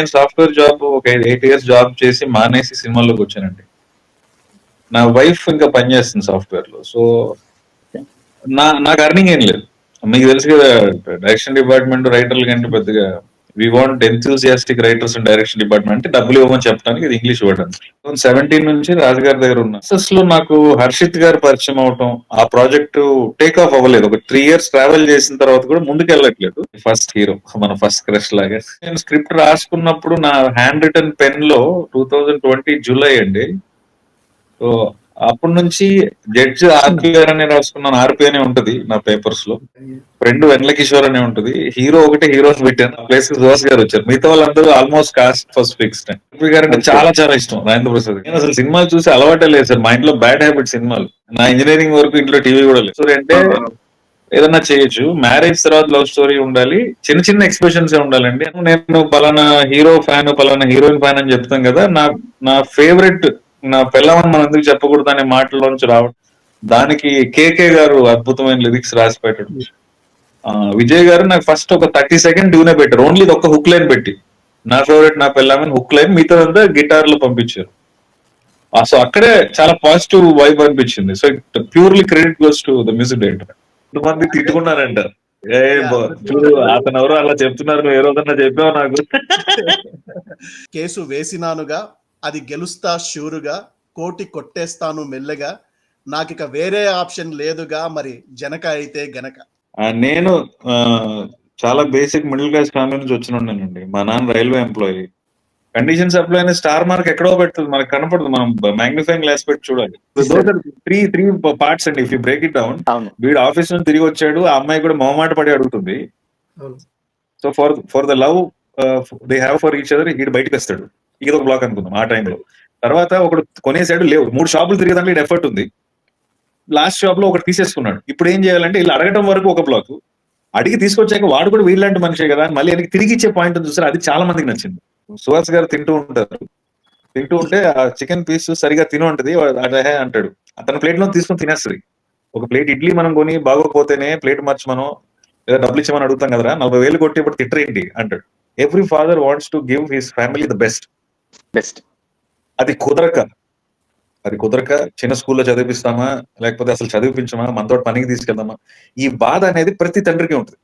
నేను software job ఒక 8 years job చేసి మానేసి సినిమాల్లోకి వచ్చానండి. నా వైఫ్ ఇంకా పనిచేస్తుంది సాఫ్ట్వేర్ లో. సో నాకు అర్నింగ్ ఏం లేదు. మీకు తెలుసు కదా, డైరెక్షన్ డిపార్ట్మెంట్ రైటర్ల కంటే పెద్దగా we want enthusiastic writers and direction department అంటే డబ్బులు ఇవ్వమని చెప్పడానికి ఇది ఇంగ్లీష్ వర్డ్ అండి. 17 నుంచి రాజుగారి దగ్గర ఉన్న సక్సెస్ లో నాకు హర్షిత్ గారు పరిచయం అవటం, ఆ ప్రాజెక్ట్ టేక్ ఆఫ్ అవ్వలేదు. ఒక 3 years ట్రావెల్ చేసిన తర్వాత కూడా ముందుకు వెళ్ళట్లేదు. ఫస్ట్ హీరో, మన ఫస్ట్ క్రష్ లాగా. నేను స్క్రిప్ట్ రాసుకున్నప్పుడు నా హ్యాండ్ రిటర్న్ పెన్ లో 2020 జూలై అండి. సో అప్పటి నుంచి జడ్జి ఆర్పి గారు అనే రాసుకున్నాను. ఆర్పి అనే ఉంటది నా పేపర్స్ లో. ఫ్రెండ్ వెన్నెల కిషోర్ అనే ఉంటది. హీరో ఒకటే హీరోని పెట్టాను. ఆ ప్లేస్ కి సుహాస్ గారు వచ్చారు. మిగతా వాళ్ళందరూ ఆల్మోస్ట్ కాస్ట్ ఫస్ట్ ఫిక్స్డ్. ఆర్పి గారు అంటే చాలా చాలా ఇష్టం రాజేంద్ర ప్రసాద్. నేను అసలు సినిమాలు చూసి అలవాటే లేదు సార్. మా ఇంట్లో బ్యాడ్ హ్యాబిట్ సినిమాలు. నా ఇంజనీరింగ్ వరకు ఇంట్లో టీవీ కూడా లేదు. సో అంటే ఏదన్నా చేయొచ్చు. మ్యారేజ్ తర్వాత లవ్ స్టోరీ ఉండాలి, చిన్న చిన్న ఎక్స్ప్రెషన్స్ ఉండాలండి. నేను పలానా హీరో ఫ్యాన్, పలానా హీరోయిన్ ఫ్యాన్ అని చెప్తాం కదా. నా ఫేవరెట్, నా పిల్లవని మనం ఎందుకు చెప్పకూడదు అనే మాటల్లోంచి రావడం. దానికి కేకే గారు అద్భుతమైన లిరిక్స్ రాసి పెట్టడం. విజయ్ గారు నాకు ఫస్ట్ ఒక 30 seconds ట్యూనే పెట్టారు. ఓన్లీ ఒక హుక్ లైన్ పెట్టి, నా ఫేవరెట్ నా పిల్లమని హుక్ లైన్, మిగతా గిటార్ లో పంపించారు. సో అక్కడే చాలా పాజిటివ్ వైబ్ అనిపించింది. So it purely credit goes to the music director. కొంతమంది తిట్టుకున్నారంట, చూడు అతను ఎవరో అలా చెప్తున్నారు, నువ్వు ఏ రోజన్నా చెప్పావు నాకు. కేసు వేసినానుగా, అది గెలుస్తా షూరుగా, కోటి కొట్టేస్తాను మెల్లగా, నాకిక వేరే ఆప్షన్ లేదుగా, మరి జనక అయితే గనక. నేను చాలా బేసిక్ మిడిల్ క్లాస్ ఫ్యామిలీ నుంచి వచ్చినండి. మా నాన్న రైల్వే ఎంప్లాయీ. కండిషన్స్ అప్లై అయిన స్టార్ మార్క్ ఎక్కడో పెడుతుంది, మనకు కనపడదు. మనం మ్యాగ్నిఫైయింగ్ గ్లాస్ పెట్టి చూడాలి. త్రీ పార్ట్స్ అండి. If you break it down, వీడు ఆఫీస్ నుంచి తిరిగి వచ్చాడు, ఆ అమ్మాయి కూడా మొహమాట పడి అడుగుతుంది. So for the love they have for each other, వీడు బయటకు వస్తాడు. ఇదో బ్లాక్ అనుకుందాం ఆ టైంలో. తర్వాత ఒకడు కొనేసాడు, లేవు 3 షాపులు తిరిగేదాంట్లో వీడు ఎఫర్ట్ ఉంది. లాస్ట్ షాప్ లో ఒకటి తీసేసుకున్నాడు. ఇప్పుడు ఏం చేయాలంటే వీళ్ళు అడగటం వరకు ఒక బ్లాక్, అడిగి తీసుకొచ్చాక వాడు కూడా వీళ్ళంటి మనిషే కదా మళ్ళీ వెనక్కి తిరిగి ఇచ్చే పాయింట్ చూసారు. అది చాలా మందికి నచ్చింది. సుహాస్ గారు తింటూ ఉంటే ఆ చికెన్ పీస్ సరిగా తిను ఉంటది, అదే అంటాడు. అతని ప్లేట్ లో తీసుకొని తినేస్తుంది. ఒక ప్లేట్ ఇడ్లీ మనం కొని బాగోకపోతేనే ప్లేట్ మార్చి మనం లేదా డబ్బులు ఇచ్చామని అడుగుతాం కదరా, 40,000 కొట్టి ఇప్పుడు తిట్టరేంటి అంటాడు. Every father wants to give his family the best. అది కుదరక చిన్న స్కూల్లో చదివిస్తామా, లేకపోతే అసలు చదివించమా, మనతో పనికి తీసుకెళ్దామా, ఈ బాధ అనేది ప్రతి తండ్రికి ఉంటుంది.